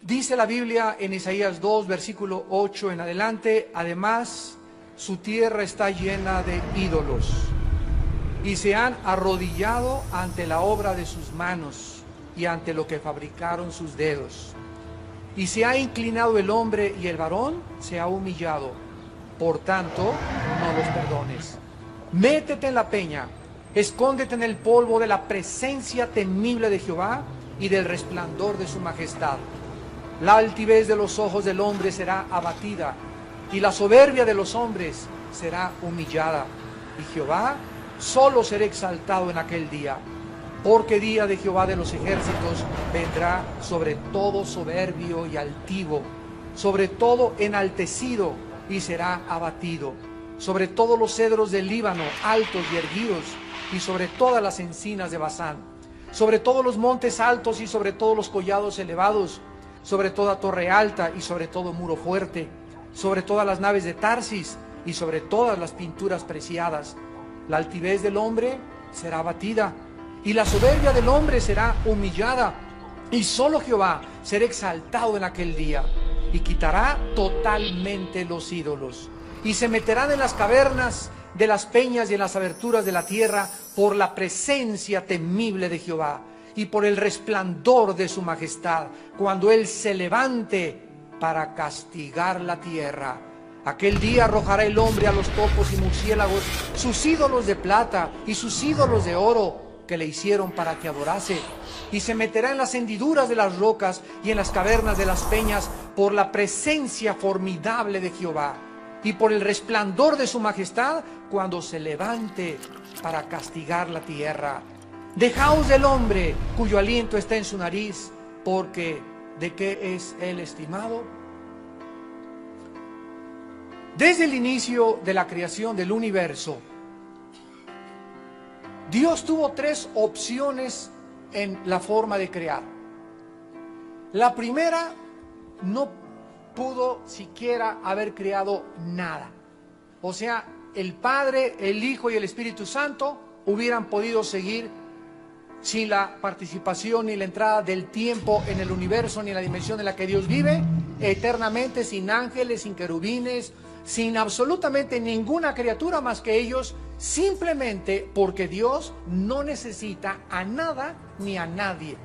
Dice la Biblia en Isaías 2, versículo 8 en adelante: además, su tierra está llena de ídolos, y se han arrodillado ante la obra de sus manos y ante lo que fabricaron sus dedos. Y se ha inclinado el hombre y el varón se ha humillado. Por tanto, no los perdones. Métete en la peña, escóndete en el polvo de la presencia temible de Jehová y del resplandor de su majestad. La altivez de los ojos del hombre será abatida, y la soberbia de los hombres será humillada. Y Jehová solo será exaltado en aquel día, porque día de Jehová de los ejércitos vendrá sobre todo soberbio y altivo, sobre todo enaltecido, y será abatido, sobre todos los cedros del Líbano, altos y erguidos, y sobre todas las encinas de Basán, sobre todos los montes altos y sobre todos los collados elevados, sobre toda torre alta y sobre todo muro fuerte, sobre todas las naves de Tarsis y sobre todas las pinturas preciadas. La altivez del hombre será abatida, y la soberbia del hombre será humillada, y solo Jehová será exaltado en aquel día, y quitará totalmente los ídolos, y se meterán en las cavernas de las peñas y en las aberturas de la tierra por la presencia temible de Jehová y por el resplandor de su majestad, cuando él se levante para castigar la tierra. Aquel día arrojará el hombre a los topos y murciélagos sus ídolos de plata y sus ídolos de oro que le hicieron para que adorase, y se meterá en las hendiduras de las rocas y en las cavernas de las peñas por la presencia formidable de Jehová y por el resplandor de su majestad, cuando se levante para castigar la tierra. Dejaos del hombre cuyo aliento está en su nariz, porque ¿de qué es él estimado? Desde el inicio de la creación del universo, Dios tuvo tres opciones en la forma de crear. La primera, no pudo siquiera haber creado nada. O sea, el Padre, el Hijo y el Espíritu Santo hubieran podido seguir sin la participación ni la entrada del tiempo en el universo ni en la dimensión en la que Dios vive, eternamente, sin ángeles, sin querubines, sin absolutamente ninguna criatura más que ellos, simplemente porque Dios no necesita a nada ni a nadie.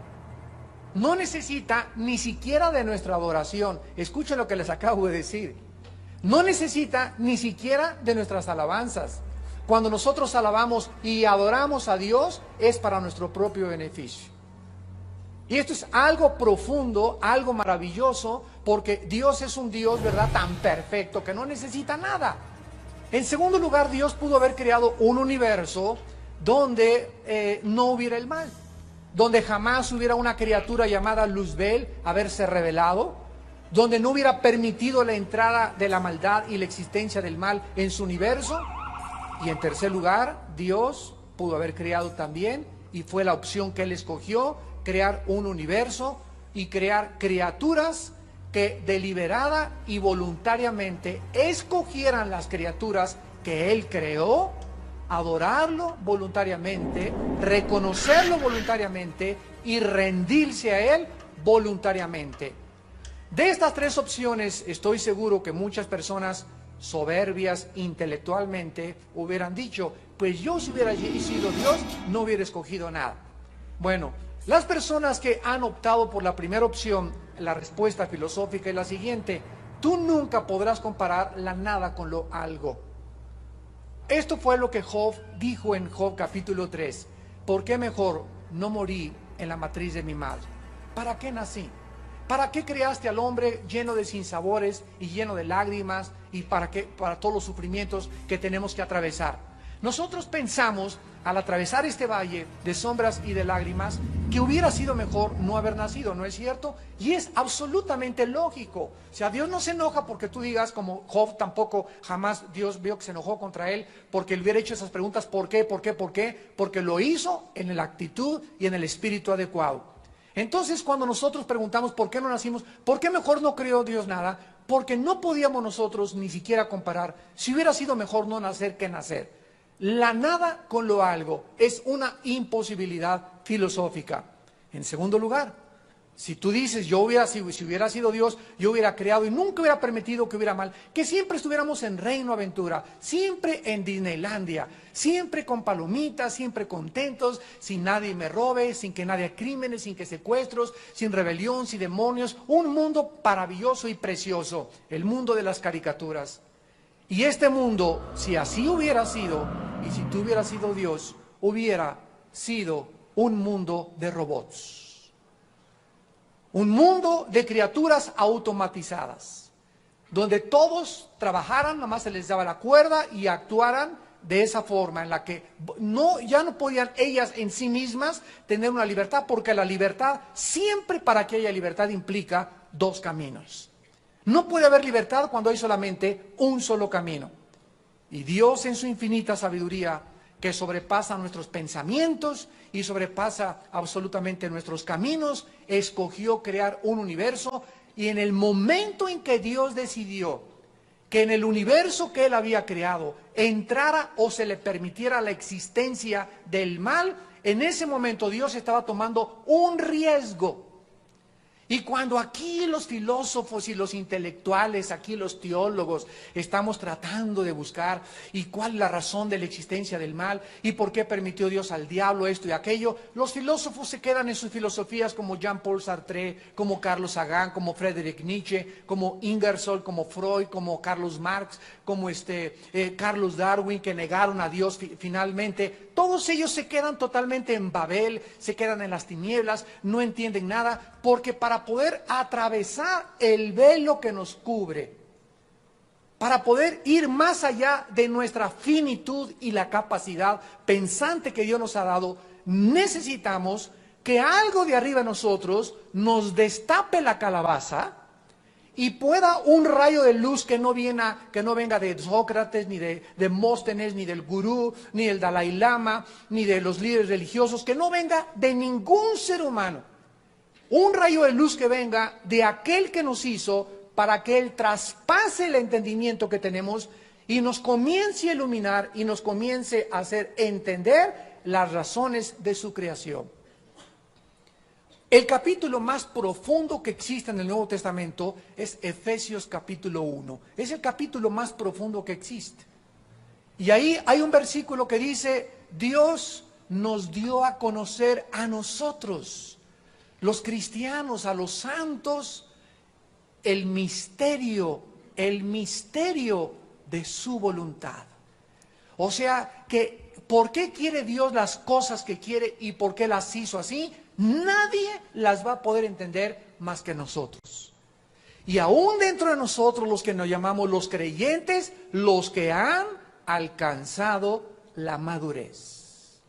No necesita ni siquiera de nuestra adoración. Escuchen lo que les acabo de decir. No necesita ni siquiera de nuestras alabanzas. Cuando nosotros alabamos y adoramos a Dios, es para nuestro propio beneficio. Y esto es algo profundo, algo maravilloso, porque Dios es un Dios, ¿verdad?, tan perfecto que no necesita nada. En segundo lugar, Dios pudo haber creado un universo donde no hubiera el mal, donde jamás hubiera una criatura llamada Luzbel haberse revelado, donde no hubiera permitido la entrada de la maldad y la existencia del mal en su universo. Y en tercer lugar, Dios pudo haber creado también, y fue la opción que Él escogió, crear un universo y crear criaturas que deliberada y voluntariamente escogieran las criaturas que Él creó, adorarlo voluntariamente, reconocerlo voluntariamente y rendirse a Él voluntariamente. De estas tres opciones, estoy seguro que muchas personas soberbias intelectualmente hubieran dicho: pues yo, si hubiera sido Dios, no hubiera escogido nada. Bueno, las personas que han optado por la primera opción, la respuesta filosófica es la siguiente: tú nunca podrás comparar la nada con lo algo. Esto fue lo que Job dijo en Job capítulo 3. ¿Por qué mejor no morí en la matriz de mi madre? ¿Para qué nací? ¿Para qué creaste al hombre lleno de sinsabores y lleno de lágrimas? ¿Y para qué? Para todos los sufrimientos que tenemos que atravesar. Nosotros pensamos, al atravesar este valle de sombras y de lágrimas, que hubiera sido mejor no haber nacido, ¿no es cierto? Y es absolutamente lógico. O sea, Dios no se enoja porque tú digas, como Job tampoco jamás Dios vio que se enojó contra él porque le hubiera hecho esas preguntas: ¿por qué? ¿Por qué? ¿Por qué? Porque lo hizo en la actitud y en el espíritu adecuado. Entonces, cuando nosotros preguntamos por qué no nacimos, ¿por qué mejor no creó Dios nada? Porque no podíamos nosotros ni siquiera comparar si hubiera sido mejor no nacer que nacer. La nada con lo algo es una imposibilidad filosófica. En segundo lugar, Si tú dices, si hubiera sido Dios, yo hubiera creado y nunca hubiera permitido que hubiera mal, que siempre estuviéramos en Reino Aventura, siempre en Disneylandia, siempre con palomitas, siempre contentos, sin nadie me robe, sin que nadie crímenes, sin que secuestros, sin rebelión, sin demonios, un mundo maravilloso y precioso, el mundo de las caricaturas. Y este mundo, si así hubiera sido, y si tú hubieras sido Dios, hubiera sido un mundo de robots. Un mundo de criaturas automatizadas, donde todos trabajaran, nada más se les daba la cuerda y actuaran de esa forma en la que ya no podían ellas en sí mismas tener una libertad, porque la libertad, siempre para que haya libertad, implica dos caminos. No puede haber libertad cuando hay solamente un solo camino. Y Dios, en su infinita sabiduría, que sobrepasa nuestros pensamientos y sobrepasa absolutamente nuestros caminos, escogió crear un universo, y en el momento en que Dios decidió que en el universo que Él había creado entrara o se le permitiera la existencia del mal, en ese momento Dios estaba tomando un riesgo. Y cuando aquí los filósofos y los intelectuales, aquí los teólogos, estamos tratando de buscar y cuál es la razón de la existencia del mal y por qué permitió Dios al diablo esto y aquello, los filósofos se quedan en sus filosofías como Jean-Paul Sartre, como Carlos Sagan, como Friedrich Nietzsche, como Ingersoll, como Freud, como Carlos Marx, como Carlos Darwin, que negaron a Dios finalmente. Todos ellos se quedan totalmente en Babel, se quedan en las tinieblas, no entienden nada, porque para poder atravesar el velo que nos cubre, para poder ir más allá de nuestra finitud y la capacidad pensante que Dios nos ha dado, necesitamos que algo de arriba de nosotros nos destape la calabaza y pueda un rayo de luz que no venga de Sócrates, ni de Demóstenes, ni del gurú, ni del Dalai Lama, ni de los líderes religiosos, que no venga de ningún ser humano. Un rayo de luz que venga de aquel que nos hizo, para que Él traspase el entendimiento que tenemos y nos comience a iluminar y nos comience a hacer entender las razones de su creación. El capítulo más profundo que existe en el Nuevo Testamento es Efesios capítulo 1. Es el capítulo más profundo que existe. Y ahí hay un versículo que dice, Dios nos dio a conocer a nosotros, los cristianos, a los santos, el misterio de su voluntad. O sea, que ¿por qué quiere Dios las cosas que quiere y por qué las hizo así? Nadie las va a poder entender más que nosotros. Y aún dentro de nosotros, los que nos llamamos los creyentes, los que han alcanzado la madurez.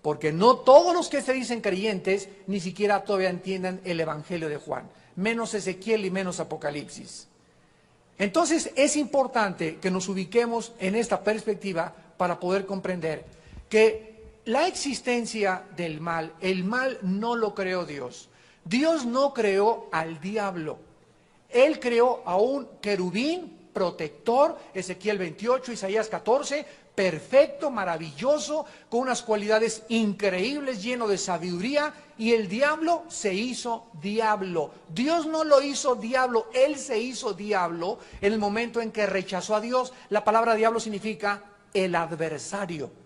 Porque no todos los que se dicen creyentes ni siquiera todavía entiendan el Evangelio de Juan, menos Ezequiel y menos Apocalipsis. Entonces es importante que nos ubiquemos en esta perspectiva para poder comprender que la existencia del mal, el mal no lo creó Dios. Dios no creó al diablo. Él creó a un querubín protector, Ezequiel 28, Isaías 14, perfecto, maravilloso, con unas cualidades increíbles, lleno de sabiduría, y el diablo se hizo diablo. Dios no lo hizo diablo, Él se hizo diablo en el momento en que rechazó a Dios. La palabra diablo significa el adversario.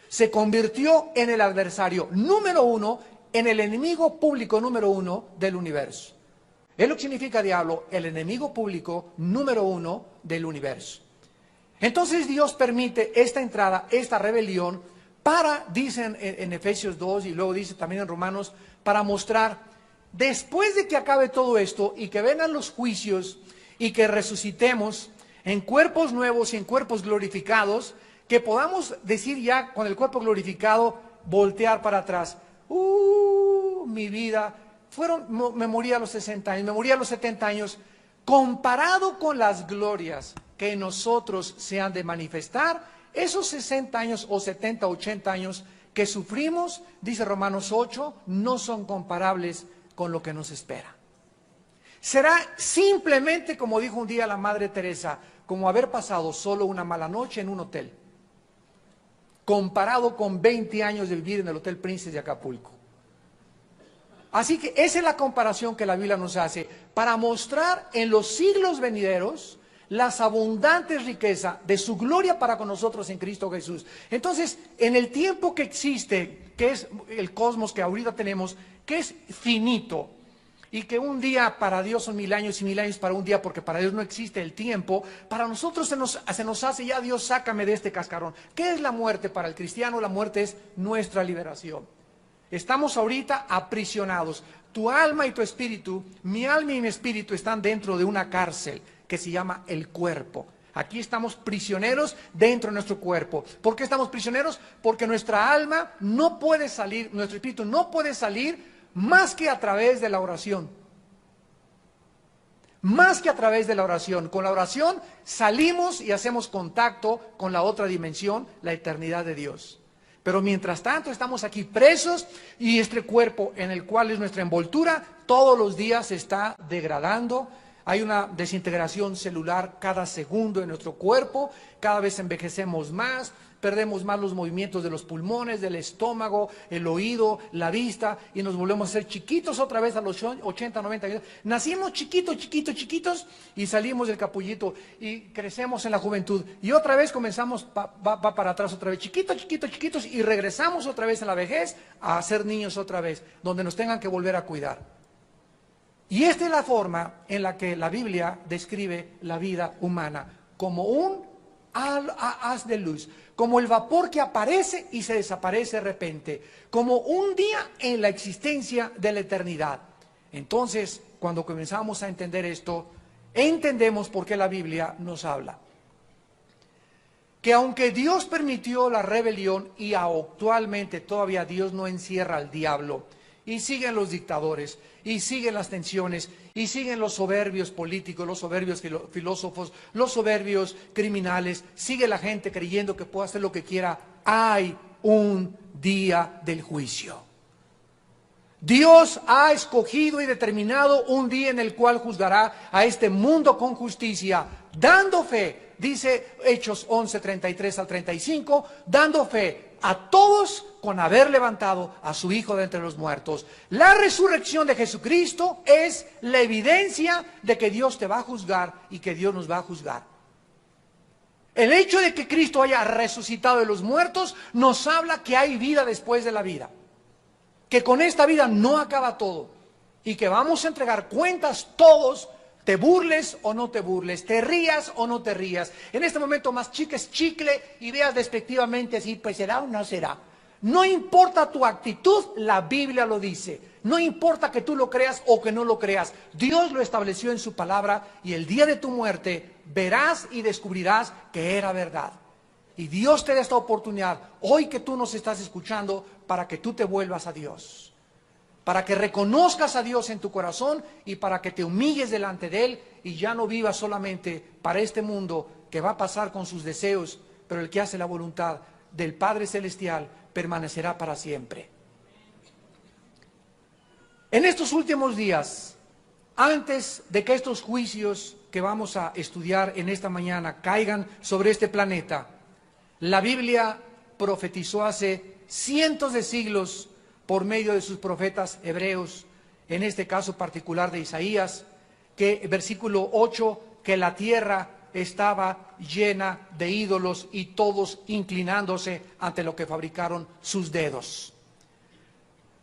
Se convirtió en el adversario número uno, en el enemigo público número uno del universo. Es lo que significa diablo, el enemigo público número uno del universo. Entonces Dios permite esta entrada, esta rebelión, dicen en Efesios 2 y luego dice también en Romanos, para mostrar, después de que acabe todo esto y que vengan los juicios y que resucitemos en cuerpos nuevos y en cuerpos glorificados, que podamos decir ya con el cuerpo glorificado, voltear para atrás. Mi vida, me morí a los 60 años, me morí a los 70 años, comparado con las glorias que en nosotros se han de manifestar, esos 60 años o 70, 80 años que sufrimos, dice Romanos 8, no son comparables con lo que nos espera. Será simplemente, como dijo un día la Madre Teresa, como haber pasado solo una mala noche en un hotel, comparado con 20 años de vivir en el Hotel Princess de Acapulco. Así que esa es la comparación que la Biblia nos hace para mostrar en los siglos venideros las abundantes riquezas de su gloria para con nosotros en Cristo Jesús. Entonces, en el tiempo que existe, que es el cosmos que ahorita tenemos, que es finito, y que un día para Dios son 1000 años y 1000 años para un día, porque para Dios no existe el tiempo, para nosotros se nos hace ya, Dios, sácame de este cascarón. ¿Qué es la muerte para el cristiano? La muerte es nuestra liberación. Estamos ahorita aprisionados. Tu alma y tu espíritu, mi alma y mi espíritu están dentro de una cárcel que se llama el cuerpo. Aquí estamos prisioneros dentro de nuestro cuerpo. ¿Por qué estamos prisioneros? Porque nuestra alma no puede salir, nuestro espíritu no puede salir más que a través de la oración. Más que a través de la oración. Con la oración salimos y hacemos contacto con la otra dimensión, la eternidad de Dios. Pero mientras tanto estamos aquí presos y este cuerpo en el cual es nuestra envoltura, todos los días se está degradando. Hay una desintegración celular cada segundo en nuestro cuerpo, cada vez envejecemos más, perdemos más los movimientos de los pulmones, del estómago, el oído, la vista, y nos volvemos a ser chiquitos otra vez a los 80, 90 años. Nacimos chiquitos, y salimos del capullito, y crecemos en la juventud, y otra vez comenzamos, va para atrás otra vez, chiquitos, y regresamos otra vez en la vejez a ser niños otra vez, donde nos tengan que volver a cuidar. Y esta es la forma en la que la Biblia describe la vida humana, como un haz de luz, como el vapor que aparece y se desaparece de repente, como un día en la existencia de la eternidad. Entonces, cuando comenzamos a entender esto, entendemos por qué la Biblia nos habla. Que aunque Dios permitió la rebelión y actualmente todavía Dios no encierra al diablo, y siguen los dictadores, y siguen las tensiones, y siguen los soberbios políticos, los soberbios filósofos, los soberbios criminales, sigue la gente creyendo que puede hacer lo que quiera, hay un día del juicio. Dios ha escogido y determinado un día en el cual juzgará a este mundo con justicia, dando fe, dice Hechos 11, 33 al 35, dando fe a todos con haber levantado a su Hijo de entre los muertos. La resurrección de Jesucristo es la evidencia de que Dios te va a juzgar y que Dios nos va a juzgar. El hecho de que Cristo haya resucitado de los muertos nos habla que hay vida después de la vida. Que con esta vida no acaba todo y que vamos a entregar cuentas todos, te burles o no te burles, te rías o no te rías. En este momento mastiques chicle y veas despectivamente así, pues será o no será. No importa tu actitud, la Biblia lo dice. No importa que tú lo creas o que no lo creas. Dios lo estableció en su palabra y el día de tu muerte verás y descubrirás que era verdad. Y Dios te da esta oportunidad, hoy que tú nos estás escuchando, para que tú te vuelvas a Dios. Para que reconozcas a Dios en tu corazón y para que te humilles delante de Él y ya no vivas solamente para este mundo que va a pasar con sus deseos, pero el que hace la voluntad del Padre Celestial permanecerá para siempre. En estos últimos días, antes de que estos juicios que vamos a estudiar en esta mañana caigan sobre este planeta, la Biblia profetizó hace cientos de siglos por medio de sus profetas hebreos, en este caso particular de Isaías, que versículo 8, que la tierra estaba llena de ídolos y todos inclinándose ante lo que fabricaron sus dedos.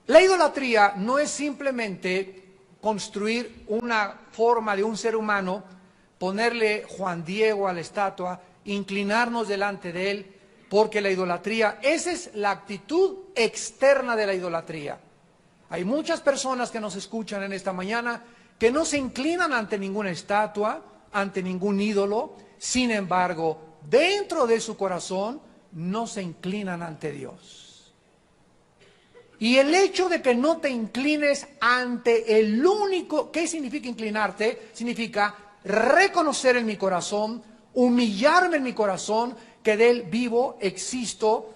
La idolatría no es simplemente construir una forma de un ser humano, ponerle Juan Diego a la estatua, inclinarnos delante de él, porque la idolatría, esa es la actitud externa de la idolatría. Hay muchas personas que nos escuchan en esta mañana que no se inclinan ante ninguna estatua, ante ningún ídolo, sin embargo, dentro de su corazón no se inclinan ante Dios. Y el hecho de que no te inclines ante el único, ¿qué significa inclinarte? Significa reconocer en mi corazón, humillarme en mi corazón, que de Él vivo, existo,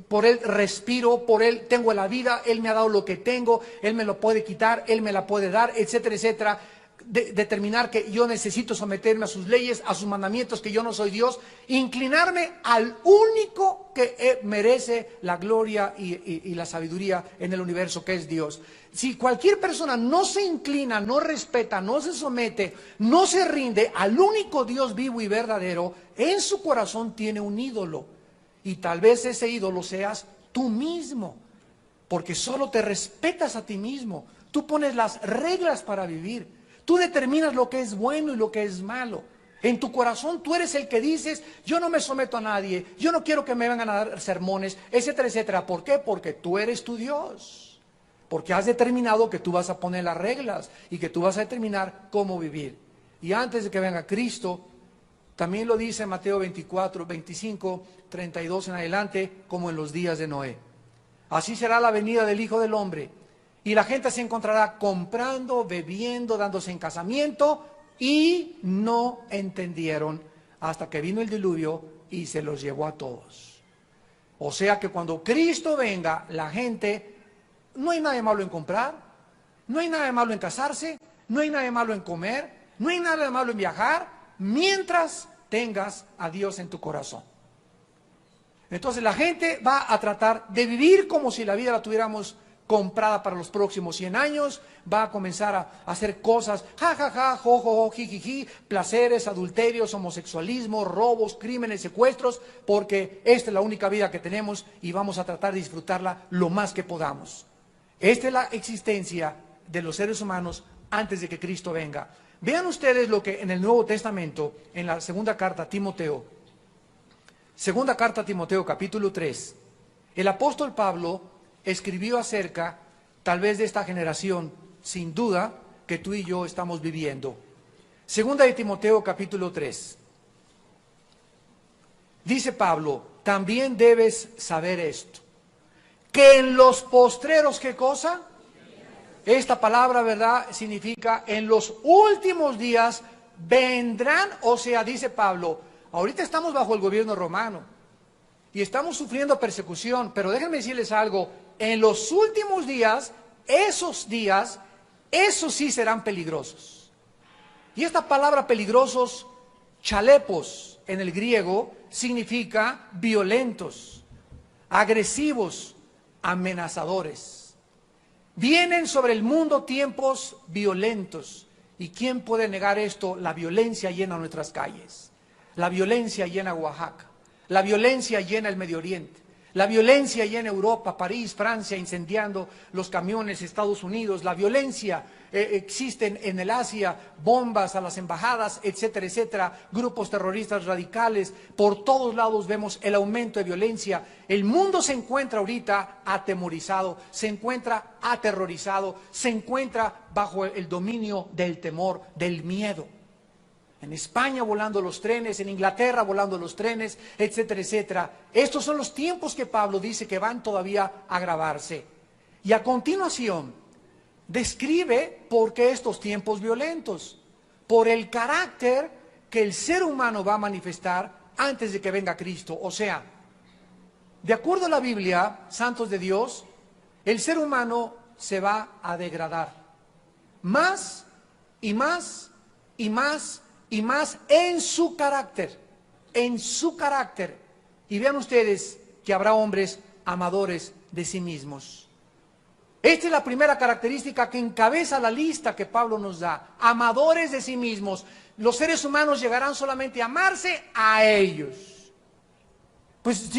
por Él respiro, por Él tengo la vida, Él me ha dado lo que tengo, Él me lo puede quitar, Él me la puede dar, etcétera, etcétera. determinar que yo necesito someterme a sus leyes, a sus mandamientos, que yo no soy Dios, inclinarme al único que merece la gloria y la sabiduría en el universo, que es Dios. Si cualquier persona no se inclina, no respeta, no se somete, no se rinde al único Dios vivo y verdadero, en su corazón tiene un ídolo. Y tal vez ese ídolo seas tú mismo, porque solo te respetas a ti mismo. Tú pones las reglas para vivir. Tú determinas lo que es bueno y lo que es malo. En tu corazón tú eres el que dices, yo no me someto a nadie, yo no quiero que me vengan a dar sermones, etcétera, etcétera. ¿Por qué? Porque tú eres tu Dios. Porque has determinado que tú vas a poner las reglas y que tú vas a determinar cómo vivir. Y antes de que venga Cristo, también lo dice en Mateo 24, 25, 32 en adelante, como en los días de Noé. Así será la venida del Hijo del Hombre. Y la gente se encontrará comprando, bebiendo, dándose en casamiento, y no entendieron hasta que vino el diluvio y se los llevó a todos. O sea que cuando Cristo venga, la gente, no hay nada de malo en comprar, no hay nada de malo en casarse, no hay nada de malo en comer, no hay nada de malo en viajar, mientras tengas a Dios en tu corazón. Entonces la gente va a tratar de vivir como si la vida la tuviéramos comprada para los próximos 100 años, va a comenzar a hacer cosas, jajaja, jojojo, jijiji, placeres, adulterios, homosexualismo, robos, crímenes, secuestros, porque esta es la única vida que tenemos y vamos a tratar de disfrutarla lo más que podamos. Esta es la existencia de los seres humanos antes de que Cristo venga. Vean ustedes lo que en el Nuevo Testamento, en la segunda carta a Timoteo, capítulo 3, el apóstol Pablo escribió acerca, tal vez, de esta generación, sin duda, que tú y yo estamos viviendo. Segunda de Timoteo, capítulo 3. Dice Pablo, también debes saber esto, que en los postreros, ¿qué cosa? Esta palabra, ¿verdad?, significa en los últimos días vendrán, o sea, dice Pablo, ahorita estamos bajo el gobierno romano y estamos sufriendo persecución, pero déjenme decirles algo, en los últimos días, esos sí serán peligrosos. Y esta palabra peligrosos, chalepos en el griego, significa violentos, agresivos, amenazadores. Vienen sobre el mundo tiempos violentos. ¿Y quién puede negar esto? La violencia llena nuestras calles. La violencia llena Oaxaca. La violencia llena el Medio Oriente. La violencia llena Europa, París, Francia, incendiando los camiones, Estados Unidos. La violencia existe en el Asia, bombas a las embajadas, etcétera, etcétera. Grupos terroristas radicales. Por todos lados vemos el aumento de violencia. El mundo se encuentra ahorita atemorizado, se encuentra aterrorizado, se encuentra bajo el dominio del temor, del miedo. En España volando los trenes, en Inglaterra volando los trenes, etcétera, etcétera. Estos son los tiempos que Pablo dice que van todavía a agravarse. Y a continuación, describe por qué estos tiempos violentos. Por el carácter que el ser humano va a manifestar antes de que venga Cristo. O sea, de acuerdo a la Biblia, santos de Dios, el ser humano se va a degradar. Más y más y más y más en su carácter, Y vean ustedes que habrá hombres amadores de sí mismos. Esta es la primera característica que encabeza la lista que Pablo nos da. Amadores de sí mismos. Los seres humanos llegarán solamente a amarse a ellos. Pues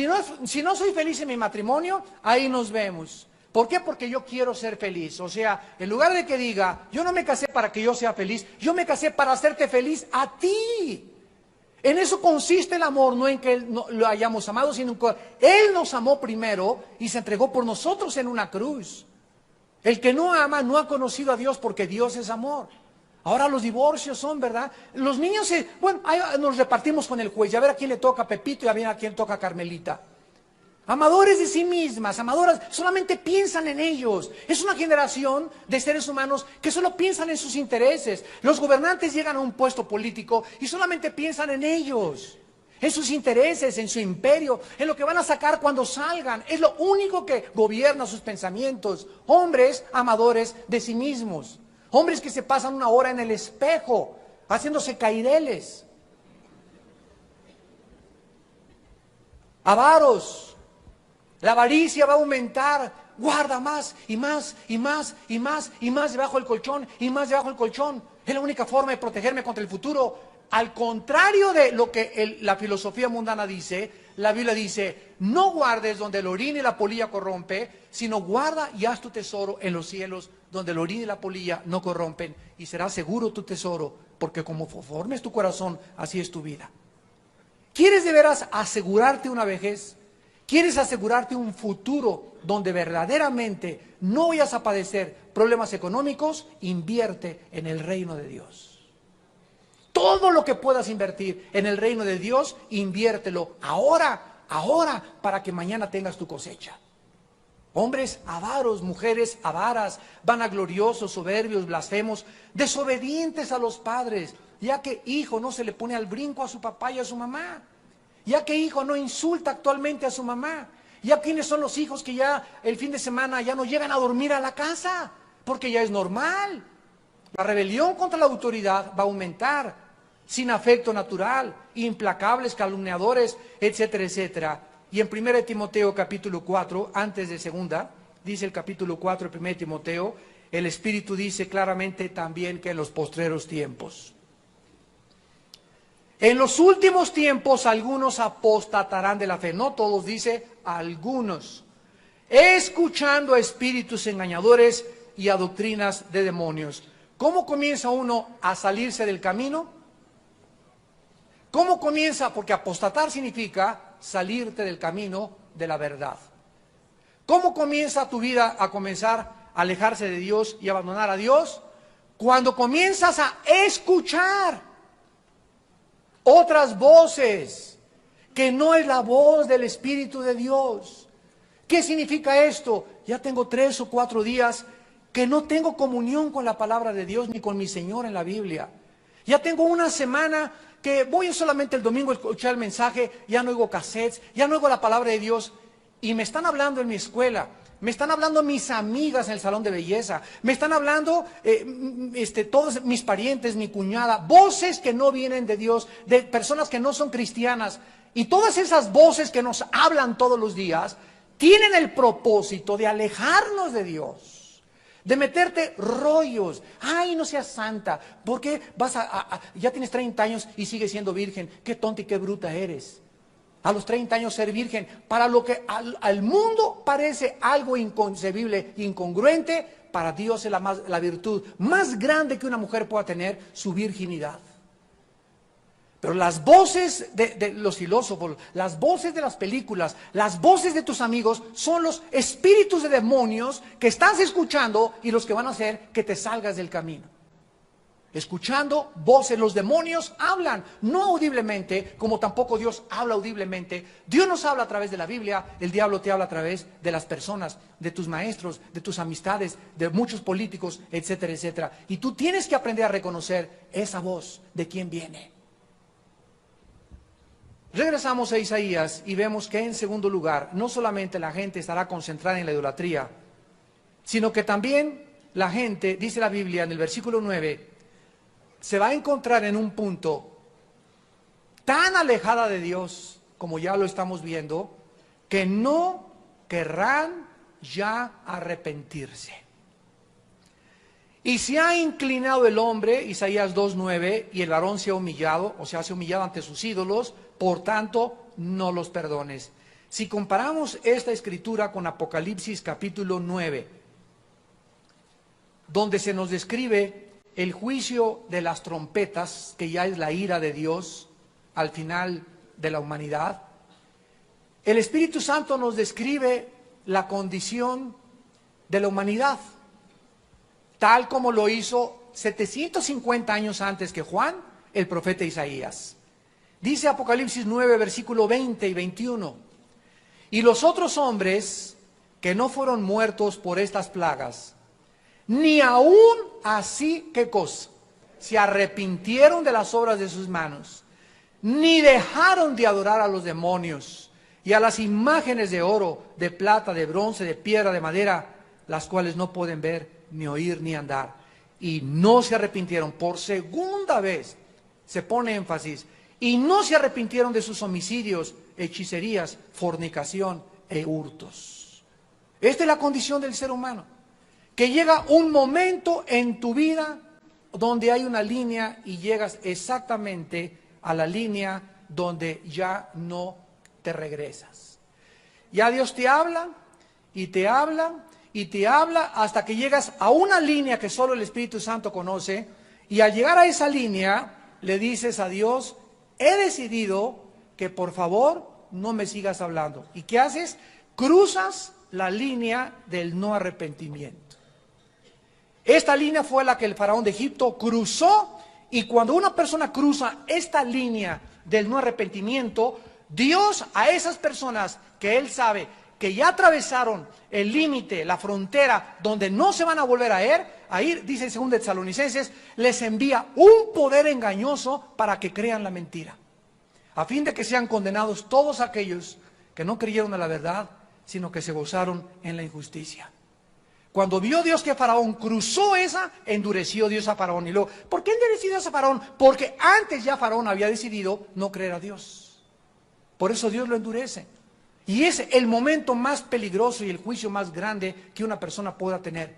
si no soy feliz en mi matrimonio, ahí nos vemos. ¿Por qué? Porque yo quiero ser feliz. O sea, en lugar de que diga, yo no me casé para que yo sea feliz, yo me casé para hacerte feliz a ti. En eso consiste el amor, no en que lo hayamos amado, sino que Él nos amó primero y se entregó por nosotros en una cruz. El que no ama no ha conocido a Dios, porque Dios es amor. Ahora los divorcios son, ¿verdad? Los niños, bueno, ahí nos repartimos con el juez, y a ver a quién le toca a Pepito y a ver a quién toca a Carmelita. Amadores de sí mismas, amadoras, solamente piensan en ellos. Es una generación de seres humanos que solo piensan en sus intereses. Los gobernantes llegan a un puesto político y solamente piensan en ellos, en sus intereses, en su imperio, en lo que van a sacar cuando salgan. Es lo único que gobierna sus pensamientos. Hombres amadores de sí mismos. Hombres que se pasan una hora en el espejo, haciéndose caireles. Avaros. La avaricia va a aumentar. Guarda más y más y más y más y más debajo del colchón y más debajo del colchón. Es la única forma de protegerme contra el futuro. Al contrario de lo que la filosofía mundana dice, la Biblia dice, no guardes donde el orín y la polilla corrompe, sino guarda y haz tu tesoro en los cielos, donde el orín y la polilla no corrompen, y será seguro tu tesoro, porque como formes tu corazón, así es tu vida. ¿Quieres de veras asegurarte una vejez? ¿Quieres asegurarte un futuro donde verdaderamente no vayas a padecer problemas económicos? Invierte en el reino de Dios. Todo lo que puedas invertir en el reino de Dios, inviértelo ahora, para que mañana tengas tu cosecha. Hombres avaros, mujeres avaras, vanagloriosos, soberbios, blasfemos, desobedientes a los padres, ya que hijo no se le pone al brinco a su papá y a su mamá, ya que hijo no insulta actualmente a su mamá, ya quiénes son los hijos que ya el fin de semana ya no llegan a dormir a la casa, porque ya es normal. La rebelión contra la autoridad va a aumentar, sin afecto natural, implacables, calumniadores, etcétera, etcétera. Y en 1 Timoteo capítulo 4, antes de segunda, dice el capítulo 4 de 1 Timoteo, el Espíritu dice claramente también que en los postreros tiempos. En los últimos tiempos algunos apostatarán de la fe, no todos, dice algunos, escuchando a espíritus engañadores y a doctrinas de demonios. ¿Cómo comienza uno a salirse del camino? ¿Cómo comienza? Porque apostatar significa salirte del camino de la verdad. ¿Cómo comienza tu vida a comenzar a alejarse de Dios y abandonar a Dios? Cuando comienzas a escuchar otras voces, que no es la voz del Espíritu de Dios. ¿Qué significa esto? Ya tengo 3 o 4 días que no tengo comunión con la palabra de Dios ni con mi Señor en la Biblia. Ya tengo una semana que voy solamente el domingo a escuchar el mensaje, ya no oigo cassettes, ya no oigo la palabra de Dios, y me están hablando en mi escuela, me están hablando mis amigas en el salón de belleza, me están hablando todos mis parientes, mi cuñada, voces que no vienen de Dios, de personas que no son cristianas, y todas esas voces que nos hablan todos los días, tienen el propósito de alejarnos de Dios. De meterte rollos. Ay, no seas santa. ¿Por qué vas ya tienes 30 años y sigues siendo virgen? Qué tonta y qué bruta eres. A los 30 años ser virgen, para lo que al mundo parece algo inconcebible, incongruente, para Dios es la virtud más grande que una mujer pueda tener, su virginidad. Pero las voces de los filósofos, las voces de las películas, las voces de tus amigos son los espíritus de demonios que estás escuchando y los que van a hacer que te salgas del camino. Escuchando voces, los demonios hablan, no audiblemente, como tampoco Dios habla audiblemente. Dios nos habla a través de la Biblia, el diablo te habla a través de las personas, de tus maestros, de tus amistades, de muchos políticos, etcétera, etcétera. Y tú tienes que aprender a reconocer esa voz de quién viene. Regresamos a Isaías y vemos que en segundo lugar, no solamente la gente estará concentrada en la idolatría, sino que también la gente, dice la Biblia en el versículo 9, se va a encontrar en un punto tan alejada de Dios, como ya lo estamos viendo, que no querrán ya arrepentirse. Y se ha inclinado el hombre, Isaías 2:9, y el varón se ha humillado, o sea, se ha humillado ante sus ídolos, por tanto, no los perdones. Si comparamos esta escritura con Apocalipsis capítulo 9, donde se nos describe el juicio de las trompetas, que ya es la ira de Dios al final de la humanidad, el Espíritu Santo nos describe la condición de la humanidad, tal como lo hizo 750 años antes que Juan, el profeta Isaías. Dice Apocalipsis 9, versículo 20 y 21, y los otros hombres que no fueron muertos por estas plagas, ni aún así, ¿qué cosa? Se arrepintieron de las obras de sus manos, ni dejaron de adorar a los demonios y a las imágenes de oro, de plata, de bronce, de piedra, de madera, las cuales no pueden ver, ni oír, ni andar. y no se arrepintieron. Por segunda vez se pone énfasis. Y no se arrepintieron de sus homicidios, hechicerías, fornicación e hurtos. Esta es la condición del ser humano. Que llega un momento en tu vida donde hay una línea y llegas exactamente a la línea donde ya no te regresas. Ya Dios te habla y te habla y te habla hasta que llegas a una línea que solo el Espíritu Santo conoce, y al llegar a esa línea le dices a Dios: he decidido que por favor no me sigas hablando. ¿Y qué haces? Cruzas la línea del no arrepentimiento. Esta línea fue la que el faraón de Egipto cruzó, y cuando una persona cruza esta línea del no arrepentimiento, Dios a esas personas que Él sabe que ya atravesaron el límite, la frontera, donde no se van a volver a ir, dice en 2 Tesalonicenses, les envía un poder engañoso para que crean la mentira, a fin de que sean condenados todos aquellos que no creyeron a la verdad, sino que se gozaron en la injusticia. Cuando vio Dios que Faraón cruzó esa, endureció Dios a Faraón. Y luego, ¿por qué endureció Dios a Faraón? Porque antes ya Faraón había decidido no creer a Dios. Por eso Dios lo endurece. Y es el momento más peligroso y el juicio más grande que una persona pueda tener.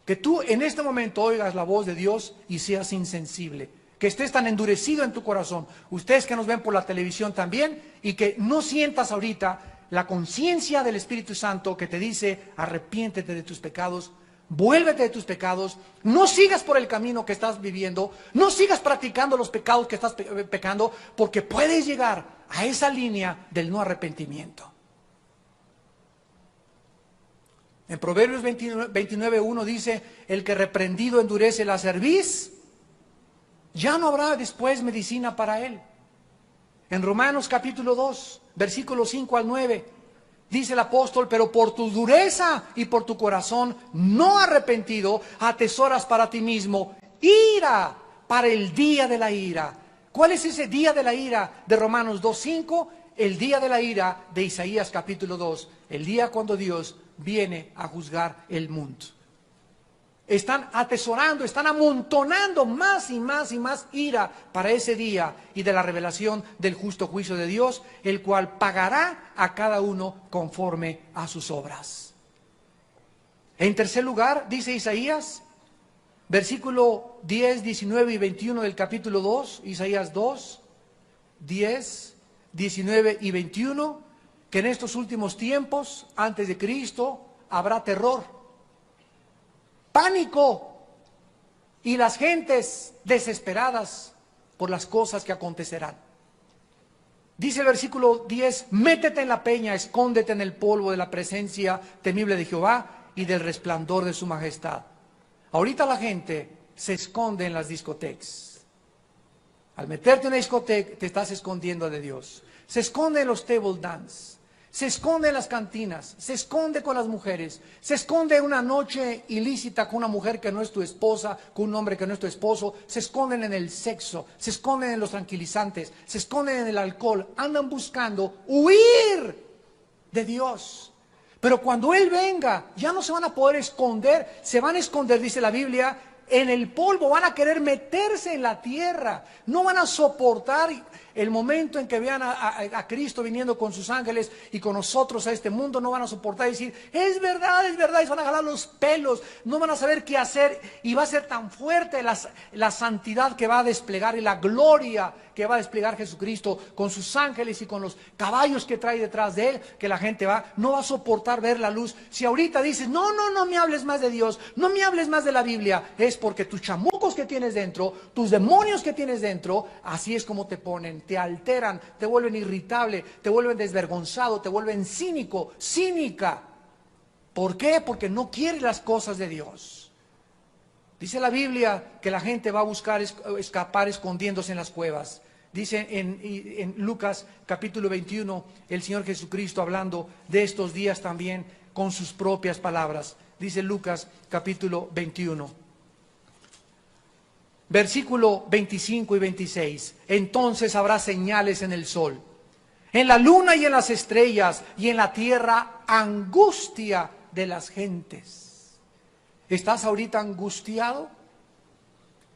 Que tú en este momento oigas la voz de Dios y seas insensible. Que estés tan endurecido en tu corazón. Ustedes que nos ven por la televisión también, y que no sientas ahorita la conciencia del Espíritu Santo que te dice: arrepiéntete de tus pecados, vuélvete de tus pecados, no sigas por el camino que estás viviendo, no sigas practicando los pecados que estás pecando, porque puedes llegar a esa línea del no arrepentimiento. En Proverbios 29:1 dice: el que reprendido endurece la cerviz, ya no habrá después medicina para él. En Romanos capítulo 2, versículos 5 al 9, dice el apóstol: pero por tu dureza y por tu corazón no arrepentido, atesoras para ti mismo ira para el día de la ira. ¿Cuál es ese día de la ira de Romanos 2:5? El día de la ira de Isaías capítulo 2, el día cuando Dios viene a juzgar el mundo. Están atesorando, están amontonando más y más y más ira para ese día y de la revelación del justo juicio de Dios, el cual pagará a cada uno conforme a sus obras. En tercer lugar, dice Isaías, versículo 10, 19 y 21 del capítulo 2, Isaías 2, 10, 19 y 21, que en estos últimos tiempos, antes de Cristo, habrá terror, pánico y las gentes desesperadas por las cosas que acontecerán. Dice el versículo 10, métete en la peña, escóndete en el polvo de la presencia temible de Jehová y del resplandor de su majestad. Ahorita la gente se esconde en las discotecas. Al meterte en una discoteca te estás escondiendo de Dios. Se esconde en los table dance. Se esconde en las cantinas, se esconde con las mujeres, se esconde en una noche ilícita con una mujer que no es tu esposa, con un hombre que no es tu esposo, se esconden en el sexo, se esconden en los tranquilizantes, se esconden en el alcohol, andan buscando huir de Dios. Pero cuando Él venga, ya no se van a poder esconder, se van a esconder, dice la Biblia, en el polvo, van a querer meterse en la tierra, no van a soportar el momento en que vean a Cristo viniendo con sus ángeles y con nosotros a este mundo. No van a soportar y decir: es verdad, y se van a jalar los pelos, no van a saber qué hacer, y va a ser tan fuerte la santidad que va a desplegar y la gloria que va a desplegar Jesucristo con sus ángeles y con los caballos que trae detrás de Él, que la gente no va a soportar ver la luz. Si ahorita dices: no me hables más de Dios, no me hables más de la Biblia, es porque tus chamucos que tienes dentro, tus demonios que tienes dentro, así es como te ponen, te alteran, te vuelven irritable, te vuelven desvergonzado, te vuelven cínico, cínica. ¿Por qué? Porque no quieres las cosas de Dios. Dice la Biblia que la gente va a buscar escapar escondiéndose en las cuevas. Dice en Lucas capítulo 21, el Señor Jesucristo hablando de estos días también con sus propias palabras. Dice Lucas capítulo 21. Versículo 25 y 26. Entonces habrá señales en el sol, en la luna y en las estrellas, y en la tierra angustia de las gentes. ¿Estás ahorita angustiado?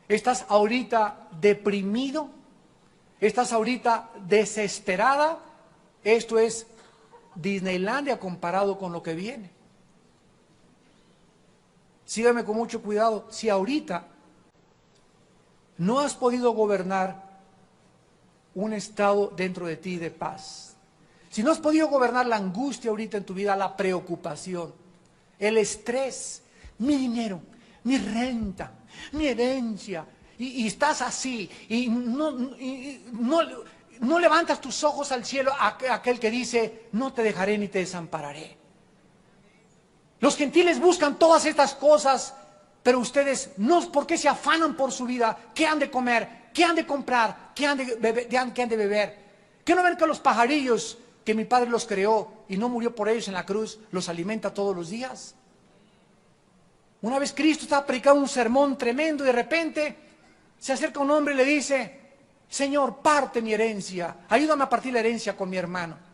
¿Estás ahorita deprimido? ¿Estás ahorita desesperada? Esto es Disneylandia comparado con lo que viene. Sígame con mucho cuidado. Si ahorita no has podido gobernar un estado dentro de ti de paz, si no has podido gobernar la angustia ahorita en tu vida, la preocupación, el estrés, mi dinero, mi renta, mi herencia, y estás así, y no levantas tus ojos al cielo a aquel que dice, no te dejaré ni te desampararé. Los gentiles buscan todas estas cosas, pero ustedes no, ¿por qué se afanan por su vida? ¿Qué han de comer? ¿Qué han de comprar? ¿Qué han de beber? ¿Qué no ven que los pajarillos que mi Padre los creó y no murió por ellos en la cruz, los alimenta todos los días? Una vez Cristo estaba predicando un sermón tremendo y de repente se acerca un hombre y le dice, Señor, parte mi herencia, ayúdame a partir la herencia con mi hermano.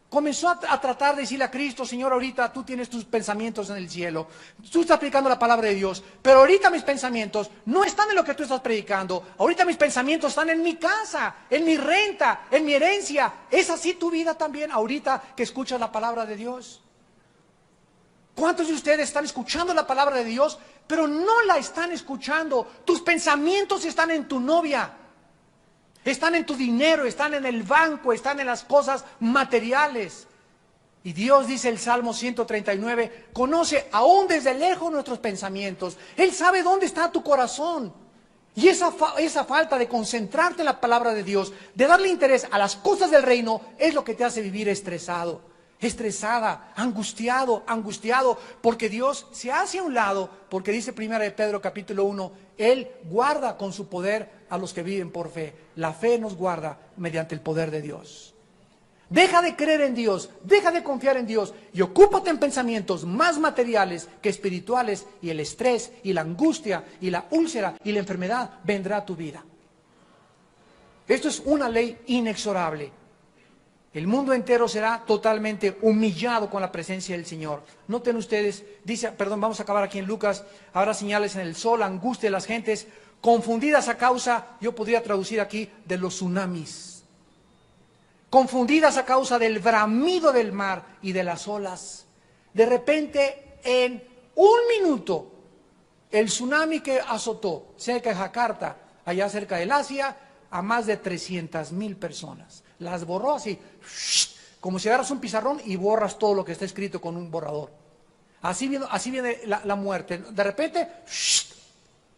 Comenzó a tratar de decirle a Cristo, Señor, ahorita tú tienes tus pensamientos en el cielo, tú estás predicando la palabra de Dios, pero ahorita mis pensamientos no están en lo que tú estás predicando, ahorita mis pensamientos están en mi casa, en mi renta, en mi herencia. ¿Es así tu vida también ahorita que escuchas la palabra de Dios? ¿Cuántos de ustedes están escuchando la palabra de Dios, pero no la están escuchando? Tus pensamientos están en tu novia, están en tu dinero, están en el banco, están en las cosas materiales. Y Dios, dice el Salmo 139, conoce aún desde lejos nuestros pensamientos. Él sabe dónde está tu corazón. Y esa falta de concentrarte en la palabra de Dios, de darle interés a las cosas del reino, es lo que te hace vivir estresado, estresada, angustiado, porque Dios se hace a un lado, porque dice 1 de Pedro capítulo 1, Él guarda con su poder a los que viven por fe. La fe nos guarda mediante el poder de Dios. Deja de creer en Dios, deja de confiar en Dios y ocúpate en pensamientos más materiales que espirituales, y el estrés y la angustia y la úlcera y la enfermedad vendrá a tu vida. Esto es una ley inexorable. El mundo entero será totalmente humillado con la presencia del Señor. Noten ustedes, dice, vamos a acabar aquí en Lucas, habrá señales en el sol, angustia de las gentes, confundidas a causa, yo podría traducir aquí, de los tsunamis. Confundidas a causa del bramido del mar y de las olas. De repente, en un minuto, el tsunami que azotó cerca de Jakarta, allá cerca del Asia, a más de 300,000 personas. Las borró así, como si agarras un pizarrón y borras todo lo que está escrito con un borrador. Así viene la muerte. De repente,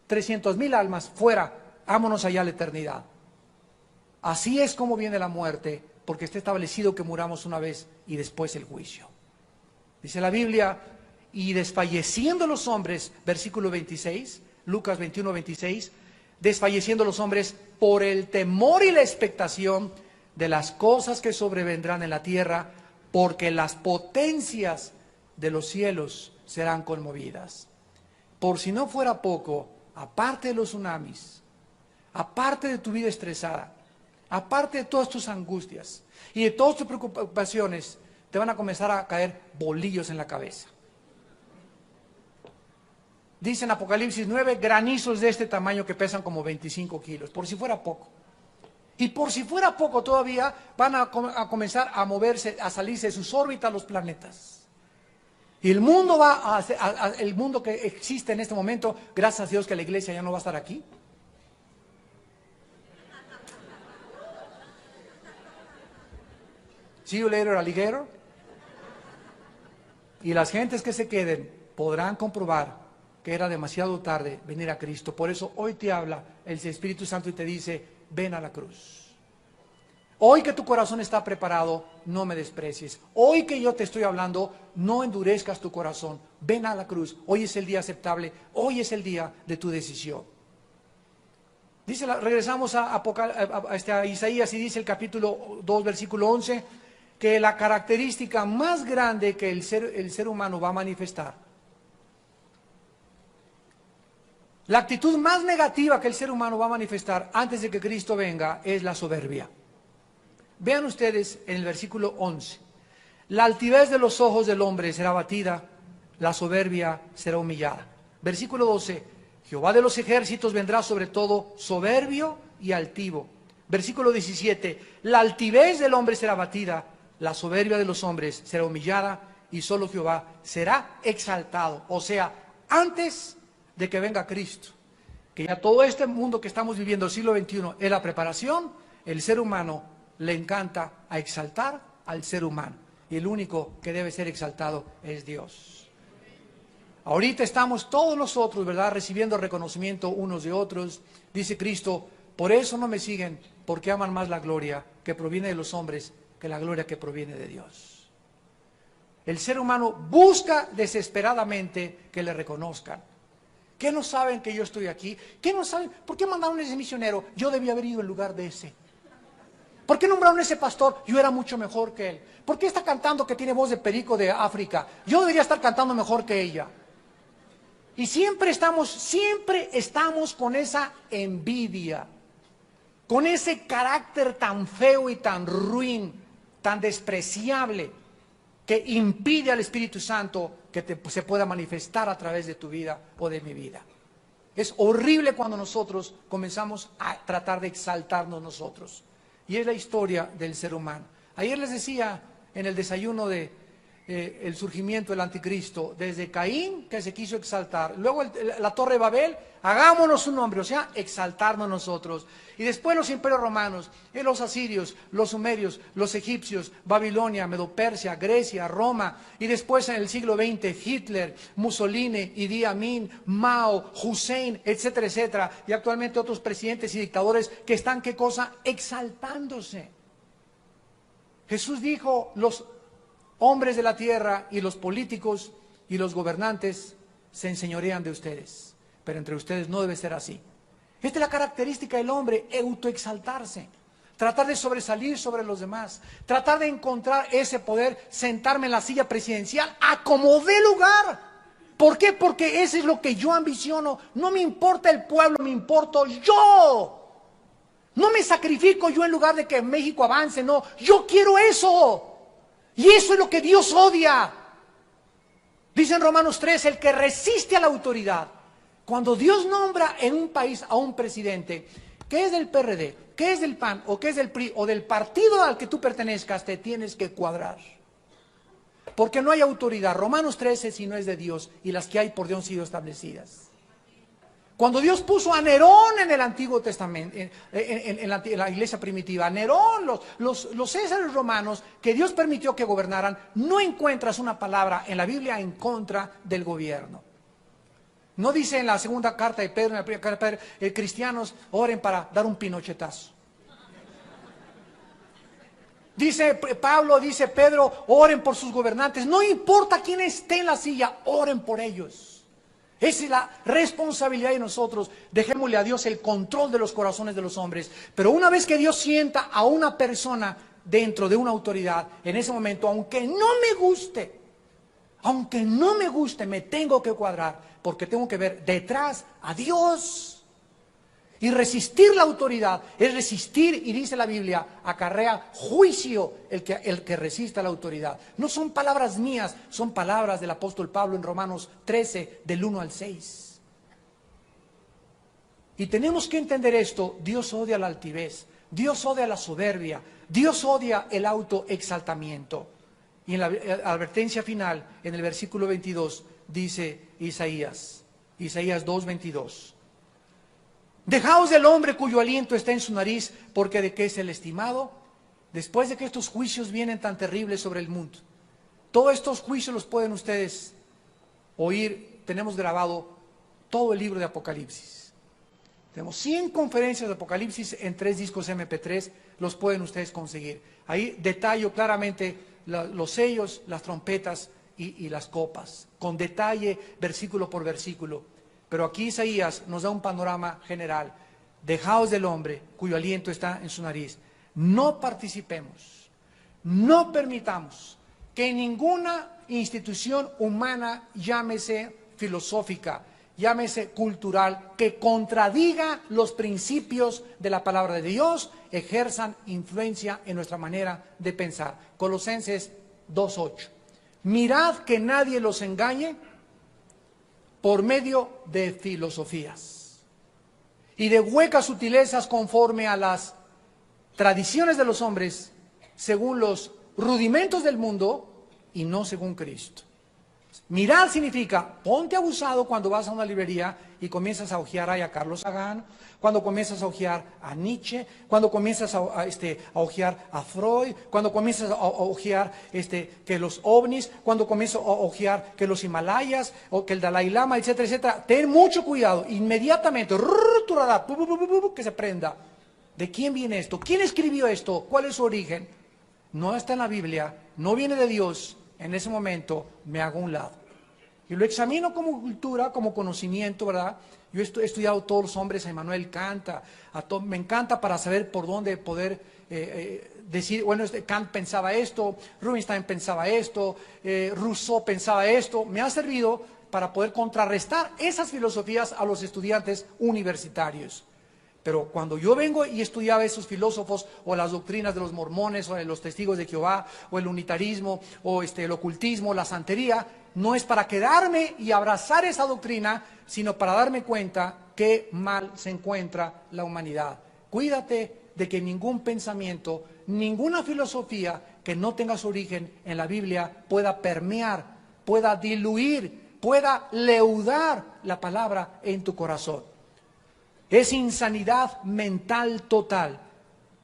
300,000 almas fuera, vámonos allá a la eternidad. Así es como viene la muerte, porque está establecido que muramos una vez y después el juicio. Dice la Biblia, y desfalleciendo los hombres, versículo 26, Lucas 21, 26, desfalleciendo los hombres por el temor y la expectación de las cosas que sobrevendrán en la tierra, porque las potencias de los cielos serán conmovidas. Por si no fuera poco, aparte de los tsunamis, aparte de tu vida estresada, aparte de todas tus angustias y de todas tus preocupaciones, te van a comenzar a caer bolillos en la cabeza. Dice en Apocalipsis 9, granizos de este tamaño que pesan como 25 kilos, por si fuera poco. Y por si fuera poco todavía van a comenzar a moverse, a salirse de sus órbitas los planetas. Y el mundo el mundo que existe en este momento, gracias a Dios que la iglesia ya no va a estar aquí. See you later, alligator. Y las gentes que se queden podrán comprobar que era demasiado tarde venir a Cristo. Por eso hoy te habla el Espíritu Santo y te dice, ven a la cruz. Hoy que tu corazón está preparado, no me desprecies. Hoy que yo te estoy hablando, no endurezcas tu corazón. Ven a la cruz. Hoy es el día aceptable. Hoy es el día de tu decisión. Dice, regresamos a Isaías y dice el capítulo 2, versículo 11, que la característica más grande que el ser humano va a manifestar, la actitud más negativa que el ser humano va a manifestar antes de que Cristo venga es la soberbia. Vean ustedes en el versículo 11. La altivez de los ojos del hombre será abatida, la soberbia será humillada. Versículo 12. Jehová de los ejércitos vendrá sobre todo soberbio y altivo. Versículo 17, la altivez del hombre será abatida, la soberbia de los hombres será humillada, y solo Jehová será exaltado. O sea, antes de que venga Cristo, que ya todo este mundo que estamos viviendo, el siglo XXI, es la preparación, el ser humano le encanta a exaltar al ser humano. Y el único que debe ser exaltado es Dios. Ahorita estamos todos nosotros, ¿verdad?, recibiendo reconocimiento unos de otros. Dice Cristo, por eso no me siguen, porque aman más la gloria que proviene de los hombres que la gloria que proviene de Dios. El ser humano busca desesperadamente que le reconozcan. ¿Qué no saben que yo estoy aquí? ¿Qué no saben? ¿Por qué mandaron a ese misionero? Yo debía haber ido en lugar de ese. ¿Por qué nombraron a ese pastor? Yo era mucho mejor que él. ¿Por qué está cantando que tiene voz de perico de África? Yo debería estar cantando mejor que ella. Y siempre estamos con esa envidia, con ese carácter tan feo y tan ruin, tan despreciable, que impide al Espíritu Santo que se pueda manifestar a través de tu vida o de mi vida. Es horrible cuando nosotros comenzamos a tratar de exaltarnos nosotros. Y es la historia del ser humano. Ayer les decía en el desayuno de el surgimiento del anticristo, desde Caín, que se quiso exaltar, luego la Torre de Babel, hagámonos un nombre, o sea, exaltarnos nosotros, y después los imperios romanos, los asirios, los sumerios, los egipcios, Babilonia, Medo-Persia, Grecia, Roma, y después en el siglo XX, Hitler, Mussolini, Idi Amin, Mao, Hussein, etcétera, etcétera, y actualmente otros presidentes y dictadores que están, ¿qué cosa?, exaltándose. Jesús dijo, los hombres de la tierra y los políticos y los gobernantes se enseñorean de ustedes, pero entre ustedes no debe ser así. Esta es la característica del hombre, autoexaltarse, tratar de sobresalir sobre los demás, tratar de encontrar ese poder, sentarme en la silla presidencial a como dé lugar. ¿Por qué? Porque eso es lo que yo ambiciono. No me importa el pueblo, me importo yo. No me sacrifico yo en lugar de que México avance, no, yo quiero eso. Y eso es lo que Dios odia. Dice en Romanos 3, el que resiste a la autoridad. Cuando Dios nombra en un país a un presidente que es del PRD, que es del PAN, o que es del PRI, o del partido al que tú pertenezcas, te tienes que cuadrar. Porque no hay autoridad. Romanos 13, si no es de Dios, y las que hay por Dios han sido establecidas. Cuando Dios puso a Nerón en el Antiguo Testamento, en la iglesia primitiva, Nerón, los césares romanos que Dios permitió que gobernaran, no encuentras una palabra en la Biblia en contra del gobierno. No dice en la segunda carta de Pedro, en la primera carta de Pedro, cristianos oren para dar un pinochetazo. Dice Pablo, dice Pedro, oren por sus gobernantes. No importa quién esté en la silla, oren por ellos. Esa es la responsabilidad de nosotros. Dejémosle a Dios el control de los corazones de los hombres. Pero una vez que Dios sienta a una persona dentro de una autoridad, en ese momento, aunque no me guste, me tengo que cuadrar, porque tengo que ver detrás a Dios. Y resistir la autoridad es resistir, y dice la Biblia, acarrea juicio el que resista la autoridad. No son palabras mías, son palabras del apóstol Pablo en Romanos 13, del 1 al 6. Y tenemos que entender esto. Dios odia la altivez, Dios odia la soberbia, Dios odia el autoexaltamiento. Y en la advertencia final, en el versículo 22, dice Isaías 2:22. Dejaos del hombre cuyo aliento está en su nariz, porque de qué es el estimado. Después de que estos juicios vienen tan terribles sobre el mundo, todos estos juicios los pueden ustedes oír. Tenemos grabado todo el libro de Apocalipsis. Tenemos 100 conferencias de Apocalipsis en 3 discos MP3, los pueden ustedes conseguir. Ahí detallo claramente los sellos, las trompetas y las copas, con detalle, versículo por versículo. Pero aquí Isaías nos da un panorama general. Dejaos del hombre cuyo aliento está en su nariz. No participemos, no permitamos que ninguna institución humana, llámese filosófica, llámese cultural, que contradiga los principios de la palabra de Dios, ejerzan influencia en nuestra manera de pensar. Colosenses 2:8. Mirad que nadie los engañe por medio de filosofías y de huecas sutilezas conforme a las tradiciones de los hombres, según los rudimentos del mundo y no según Cristo. Mirar significa, ponte abusado cuando vas a una librería y comienzas a hojear a Carlos Sagan, cuando comienzas a hojear a Nietzsche, cuando comienzas a hojear a Freud, cuando comienzas a hojear que los ovnis, cuando comienzas a hojear que los Himalayas, o que el Dalai Lama, etcétera, etcétera. Ten mucho cuidado, inmediatamente, que se prenda. ¿De quién viene esto? ¿Quién escribió esto? ¿Cuál es su origen? No está en la Biblia, no viene de Dios. En ese momento me hago a un lado. Y lo examino como cultura, como conocimiento, ¿verdad? Yo he estudiado a todos los hombres, a Immanuel Kant, me encanta para saber por dónde poder decir, bueno, Kant pensaba esto, Rubinstein pensaba esto, Rousseau pensaba esto. Me ha servido para poder contrarrestar esas filosofías a los estudiantes universitarios. Pero cuando yo vengo y estudiaba esos filósofos o las doctrinas de los mormones o de los testigos de Jehová o el unitarismo o el ocultismo, la santería, no es para quedarme y abrazar esa doctrina, sino para darme cuenta qué mal se encuentra la humanidad. Cuídate de que ningún pensamiento, ninguna filosofía que no tenga su origen en la Biblia pueda permear, pueda diluir, pueda leudar la palabra en tu corazón. Es insanidad mental total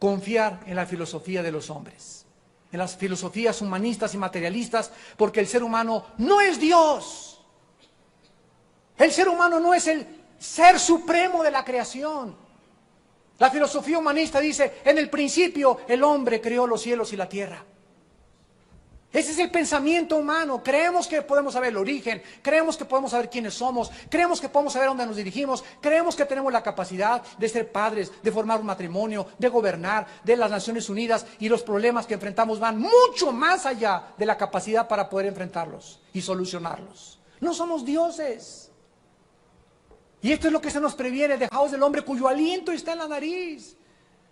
confiar en la filosofía de los hombres, en las filosofías humanistas y materialistas, porque el ser humano no es Dios. El ser humano no es el ser supremo de la creación. La filosofía humanista dice, en el principio el hombre creó los cielos y la tierra. Ese es el pensamiento humano. Creemos que podemos saber el origen, creemos que podemos saber quiénes somos, creemos que podemos saber dónde nos dirigimos, creemos que tenemos la capacidad de ser padres, de formar un matrimonio, de gobernar, de las Naciones Unidas, y los problemas que enfrentamos van mucho más allá de la capacidad para poder enfrentarlos y solucionarlos. No somos dioses. Y esto es lo que se nos previene: dejaos del hombre cuyo aliento está en la nariz.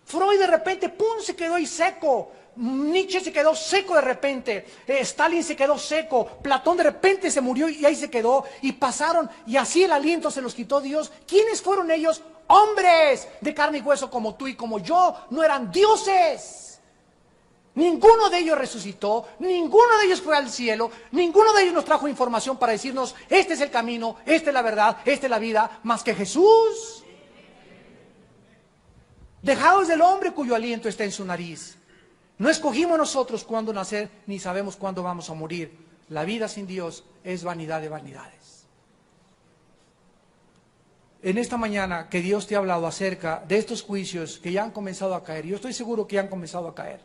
Freud de repente, ¡pum!, se quedó ahí seco. Nietzsche se quedó seco de repente, Stalin se quedó seco, Platón de repente se murió y ahí se quedó, y pasaron, y así el aliento se los quitó Dios. ¿Quiénes fueron ellos? Hombres de carne y hueso como tú y como yo, no eran dioses. Ninguno de ellos resucitó, ninguno de ellos fue al cielo, ninguno de ellos nos trajo información para decirnos, este es el camino, esta es la verdad, esta es la vida, más que Jesús. Dejaos del hombre cuyo aliento está en su nariz. No escogimos nosotros cuándo nacer, ni sabemos cuándo vamos a morir. La vida sin Dios es vanidad de vanidades. En esta mañana que Dios te ha hablado acerca de estos juicios que ya han comenzado a caer, yo estoy seguro que ya han comenzado a caer.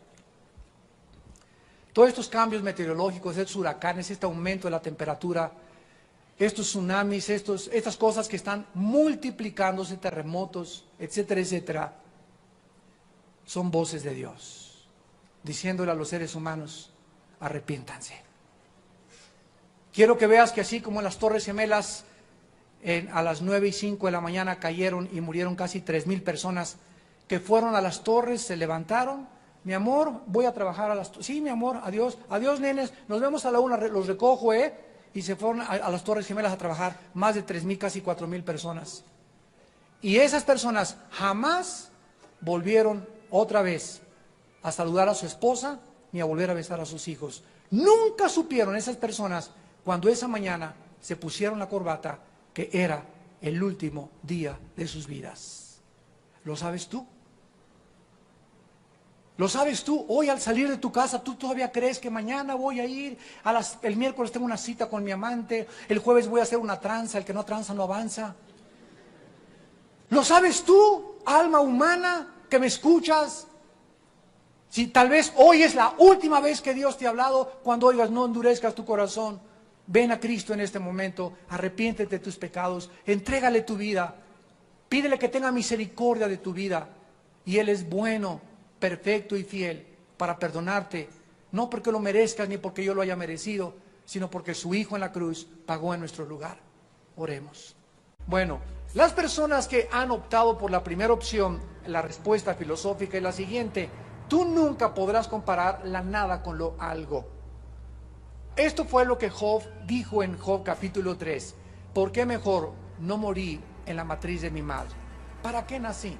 Todos estos cambios meteorológicos, estos huracanes, este aumento de la temperatura, estos tsunamis, estas cosas que están multiplicándose, terremotos, etcétera, etcétera, son voces de Dios diciéndole a los seres humanos, arrepiéntanse. Quiero que veas que así como en las Torres Gemelas a las 9:05 de la mañana cayeron y murieron casi 3,000 personas que fueron a las torres, se levantaron, mi amor, voy a trabajar a las torres, sí mi amor, adiós, adiós nenes, nos vemos a la 1, los recojo, y se fueron a las Torres Gemelas a trabajar, más de 3,000, casi 4,000 personas. Y esas personas jamás volvieron otra vez a saludar a su esposa, ni a volver a besar a sus hijos. Nunca supieron esas personas, cuando esa mañana se pusieron la corbata, que era el último día de sus vidas. ¿Lo sabes tú? ¿Lo sabes tú? Hoy al salir de tu casa, ¿tú todavía crees que mañana voy a ir? El miércoles tengo una cita con mi amante, el jueves voy a hacer una tranza, el que no tranza no avanza. ¿Lo sabes tú, alma humana, que me escuchas? Si tal vez hoy es la última vez que Dios te ha hablado, cuando oigas, no endurezcas tu corazón. Ven a Cristo en este momento, arrepiéntete de tus pecados, entrégale tu vida, pídele que tenga misericordia de tu vida, y Él es bueno, perfecto y fiel para perdonarte, no porque lo merezcas ni porque yo lo haya merecido, sino porque su Hijo en la cruz pagó en nuestro lugar. Oremos. Bueno, las personas que han optado por la primera opción, la respuesta filosófica es la siguiente: tú nunca podrás comparar la nada con lo algo. Esto fue lo que Job dijo en Job capítulo 3. ¿por qué mejor no morí en la matriz de mi madre? ¿Para qué nací?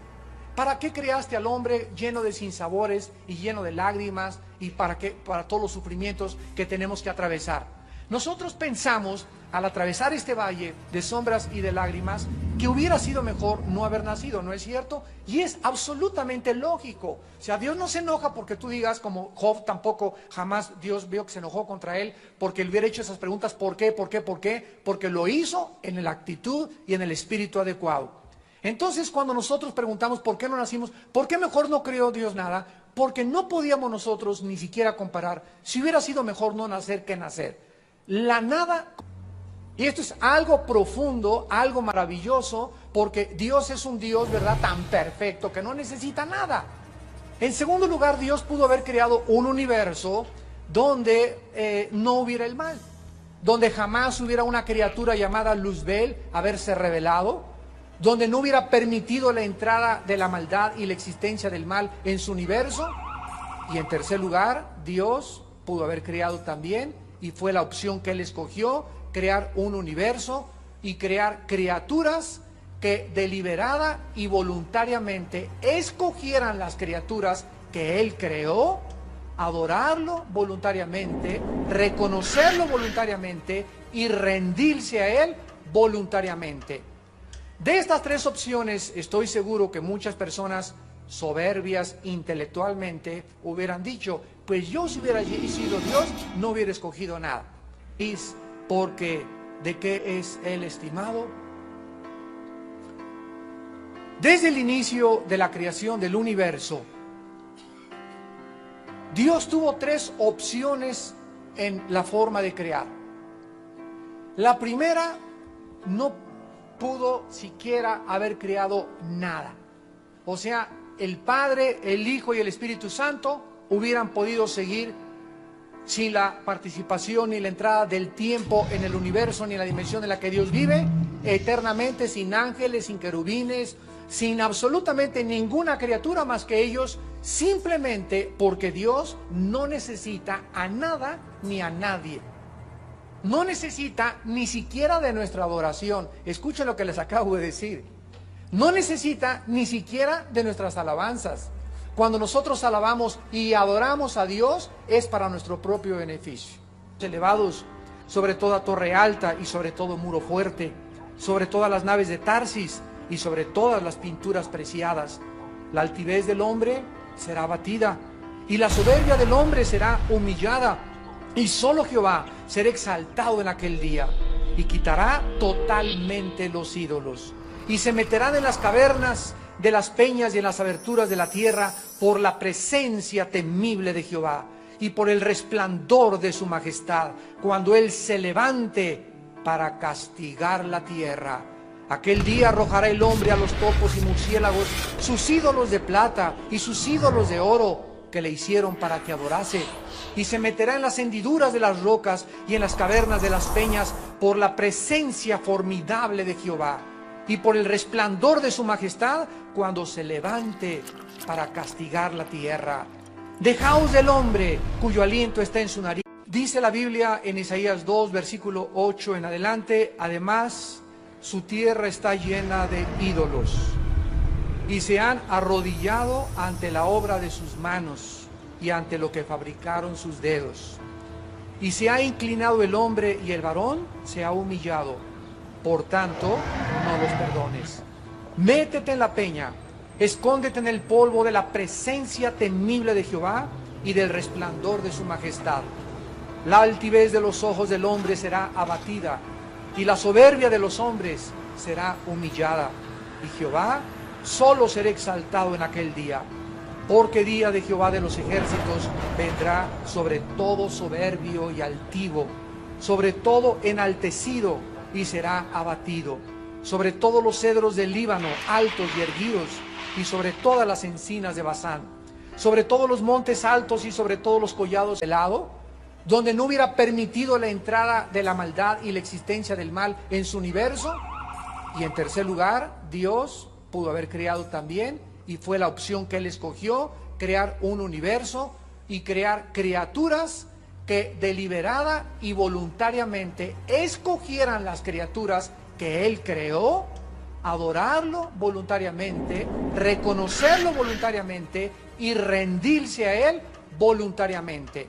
¿Para qué creaste al hombre lleno de sinsabores y lleno de lágrimas? ¿Y para qué? Para todos los sufrimientos que tenemos que atravesar. Nosotros pensamos, al atravesar este valle de sombras y de lágrimas, que hubiera sido mejor no haber nacido, ¿no es cierto? Y es absolutamente lógico. O sea, Dios no se enoja porque tú digas, como Job tampoco, jamás Dios vio que se enojó contra él porque él hubiera hecho esas preguntas, ¿por qué? ¿Por qué? ¿Por qué? Porque lo hizo en la actitud y en el espíritu adecuado. Entonces, cuando nosotros preguntamos por qué no nacimos, ¿por qué mejor no creó Dios nada? Porque no podíamos nosotros ni siquiera comparar si hubiera sido mejor no nacer que nacer. La nada, y esto es algo profundo, algo maravilloso, porque Dios es un Dios, ¿verdad?, tan perfecto que no necesita nada. En segundo lugar, Dios pudo haber creado un universo donde no hubiera el mal, donde jamás hubiera una criatura llamada Luzbel haberse revelado, donde no hubiera permitido la entrada de la maldad y la existencia del mal en su universo. Y en tercer lugar, Dios pudo haber creado también, y fue la opción que Él escogió, crear un universo y crear criaturas que deliberada y voluntariamente escogieran las criaturas que Él creó, adorarlo voluntariamente, reconocerlo voluntariamente y rendirse a Él voluntariamente. De estas tres opciones, estoy seguro que muchas personas soberbias intelectualmente hubieran dicho, pues yo si hubiera sido Dios, no hubiera escogido nada. Es porque, ¿de qué es Él estimado? Desde el inicio de la creación del universo, Dios tuvo tres opciones en la forma de crear. La primera, no pudo siquiera haber creado nada. O sea, el Padre, el Hijo y el Espíritu Santo hubieran podido seguir sin la participación ni la entrada del tiempo en el universo ni en la dimensión en la que Dios vive, eternamente, sin ángeles, sin querubines, sin absolutamente ninguna criatura más que ellos, simplemente porque Dios no necesita a nada ni a nadie. No necesita ni siquiera de nuestra adoración. Escuchen lo que les acabo de decir. No necesita ni siquiera de nuestras alabanzas. Cuando nosotros alabamos y adoramos a Dios, es para nuestro propio beneficio. Elevados sobre toda torre alta y sobre todo muro fuerte, sobre todas las naves de Tarsis y sobre todas las pinturas preciadas. La altivez del hombre será abatida y la soberbia del hombre será humillada. Y solo Jehová será exaltado en aquel día y quitará totalmente los ídolos. Y se meterán en las cavernas de las peñas y en las aberturas de la tierra por la presencia temible de Jehová y por el resplandor de su majestad, cuando Él se levante para castigar la tierra. Aquel día arrojará el hombre a los topos y murciélagos sus ídolos de plata y sus ídolos de oro que le hicieron para que adorase, y se meterá en las hendiduras de las rocas y en las cavernas de las peñas por la presencia formidable de Jehová y por el resplandor de su majestad, cuando se levante para castigar la tierra. Dejaos del hombre cuyo aliento está en su nariz. Dice la Biblia en Isaías 2, versículo 8 en adelante, además su tierra está llena de ídolos y se han arrodillado ante la obra de sus manos y ante lo que fabricaron sus dedos. Y se ha inclinado el hombre y el varón se ha humillado. Por tanto, no los perdones. Métete en la peña, escóndete en el polvo de la presencia temible de Jehová y del resplandor de su majestad. La altivez de los ojos del hombre será abatida y la soberbia de los hombres será humillada. Y Jehová solo será exaltado en aquel día, porque día de Jehová de los ejércitos vendrá sobre todo soberbio y altivo, sobre todo enaltecido y será abatido, sobre todos los cedros del Líbano altos y erguidos y sobre todas las encinas de Basán, sobre todos los montes altos y sobre todos los collados helados, donde no hubiera permitido la entrada de la maldad y la existencia del mal en su universo. Y en tercer lugar, Dios pudo haber creado también, y fue la opción que Él escogió, crear un universo y crear criaturas que deliberada y voluntariamente escogieran las criaturas que Él creó, adorarlo voluntariamente, reconocerlo voluntariamente y rendirse a Él voluntariamente.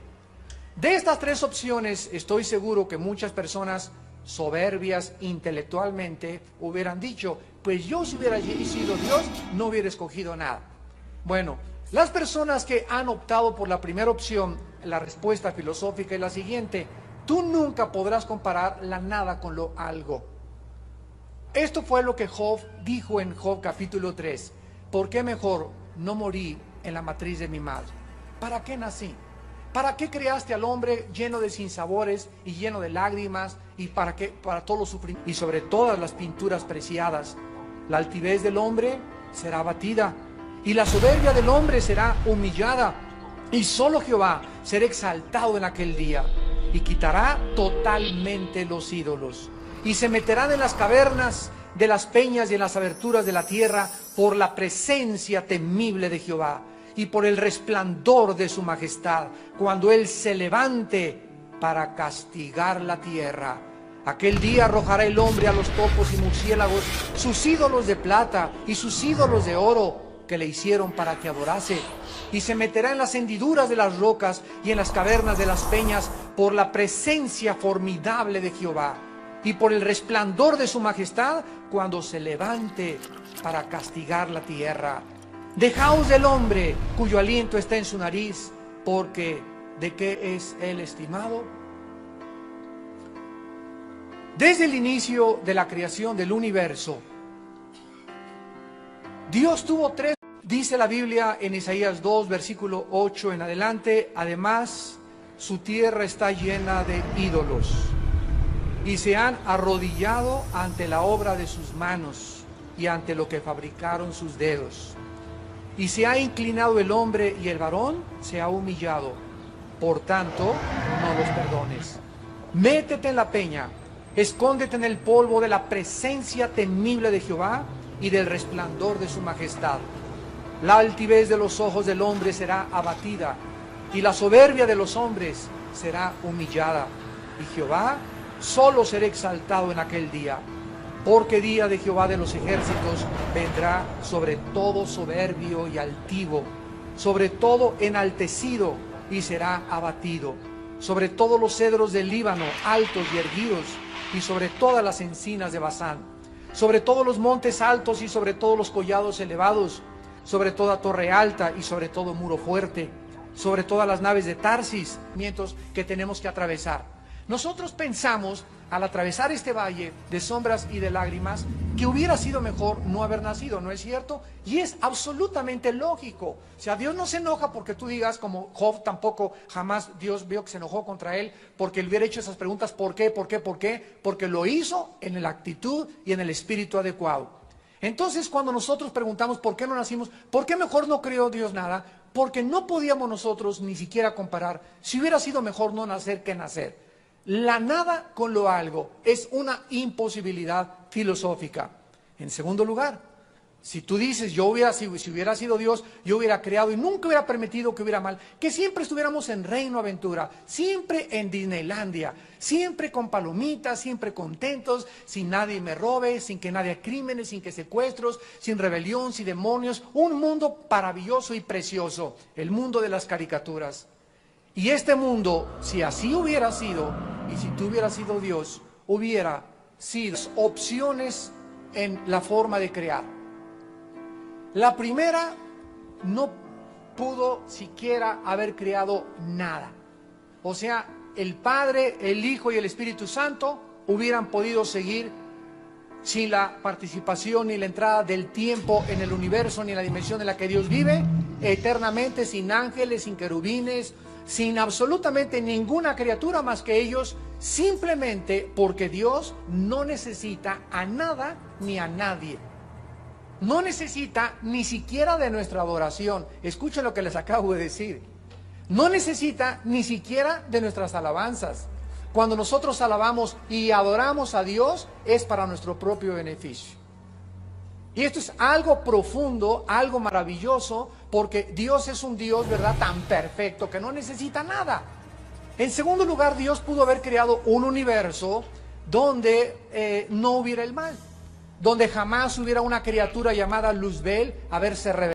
De estas tres opciones, estoy seguro que muchas personas soberbias intelectualmente hubieran dicho, pues yo si hubiera sido Dios, no hubiera escogido nada. Bueno, las personas que han optado por la primera opción, la respuesta filosófica es la siguiente: tú nunca podrás comparar la nada con lo algo. Esto fue lo que Job dijo en Job capítulo 3. ¿Por qué mejor no morí en la matriz de mi madre? ¿Para qué nací? ¿Para qué creaste al hombre lleno de sinsabores y lleno de lágrimas? ¿Y para qué? Para todos los sufrimientos y sobre todas las pinturas preciadas. La altivez del hombre será abatida y la soberbia del hombre será humillada. Y solo Jehová será exaltado en aquel día y quitará totalmente los ídolos. Y se meterán en las cavernas de las peñas y en las aberturas de la tierra por la presencia temible de Jehová y por el resplandor de su majestad, cuando Él se levante para castigar la tierra. Aquel día arrojará el hombre a los topos y murciélagos sus ídolos de plata y sus ídolos de oro que le hicieron para que adorase, y se meterá en las hendiduras de las rocas y en las cavernas de las peñas por la presencia formidable de Jehová y por el resplandor de su majestad, cuando se levante para castigar la tierra. Dejaos del hombre cuyo aliento está en su nariz, porque ¿de qué es él estimado? Desde el inicio de la creación del universo, Dios tuvo tres, dice la Biblia en Isaías 2, versículo 8 en adelante: además, su tierra está llena de ídolos, y se han arrodillado ante la obra de sus manos y ante lo que fabricaron sus dedos. Y se ha inclinado el hombre y el varón se ha humillado. Por tanto, no los perdones. Métete en la peña, escóndete en el polvo de la presencia temible de Jehová y del resplandor de su majestad. La altivez de los ojos del hombre será abatida, y la soberbia de los hombres será humillada. Y Jehová solo será exaltado en aquel día, porque día de Jehová de los ejércitos vendrá sobre todo soberbio y altivo, sobre todo enaltecido, y será abatido, sobre todos los cedros del Líbano, altos y erguidos, y sobre todas las encinas de Basán, sobre todos los montes altos y sobre todos los collados elevados, sobre toda torre alta y sobre todo muro fuerte, sobre todas las naves de Tarsis, que tenemos que atravesar. Nosotros pensamos, al atravesar este valle de sombras y de lágrimas, que hubiera sido mejor no haber nacido, ¿no es cierto? Y es absolutamente lógico. O sea, Dios no se enoja porque tú digas, como Job tampoco, jamás Dios vio que se enojó contra él porque él hubiera hecho esas preguntas: ¿por qué? ¿Por qué? ¿Por qué? Porque lo hizo en la actitud y en el espíritu adecuado. Entonces, cuando nosotros preguntamos ¿por qué no nacimos? ¿Por qué mejor no creó Dios nada? Porque no podíamos nosotros ni siquiera comparar si hubiera sido mejor no nacer que nacer. La nada con lo algo es una imposibilidad filosófica. En segundo lugar, si tú dices, si hubiera sido Dios, yo hubiera creado y nunca hubiera permitido que hubiera mal, que siempre estuviéramos en Reino Aventura, siempre en Disneylandia, siempre con palomitas, siempre contentos, sin nadie me robe, sin que nadie crímenes, sin que secuestros, sin rebelión, sin demonios, un mundo maravilloso y precioso, el mundo de las caricaturas. Y este mundo, si así hubiera sido, y si tú hubieras sido Dios, hubiera sido opciones en la forma de crear. La primera, no pudo siquiera haber creado nada. O sea, el Padre, el Hijo y el Espíritu Santo hubieran podido seguir sin la participación ni la entrada del tiempo en el universo ni en la dimensión en la que Dios vive, eternamente, sin ángeles, sin querubines, sin absolutamente ninguna criatura más que ellos, simplemente porque Dios no necesita a nada ni a nadie. No necesita ni siquiera de nuestra adoración. Escuchen lo que les acabo de decir. No necesita ni siquiera de nuestras alabanzas. Cuando nosotros alabamos y adoramos a Dios, es para nuestro propio beneficio. Y esto es algo profundo, algo maravilloso, porque Dios es un Dios, ¿verdad?, tan perfecto que no necesita nada. En segundo lugar, Dios pudo haber creado un universo donde no hubiera el mal, donde jamás hubiera una criatura llamada Luzbel haberse revelado.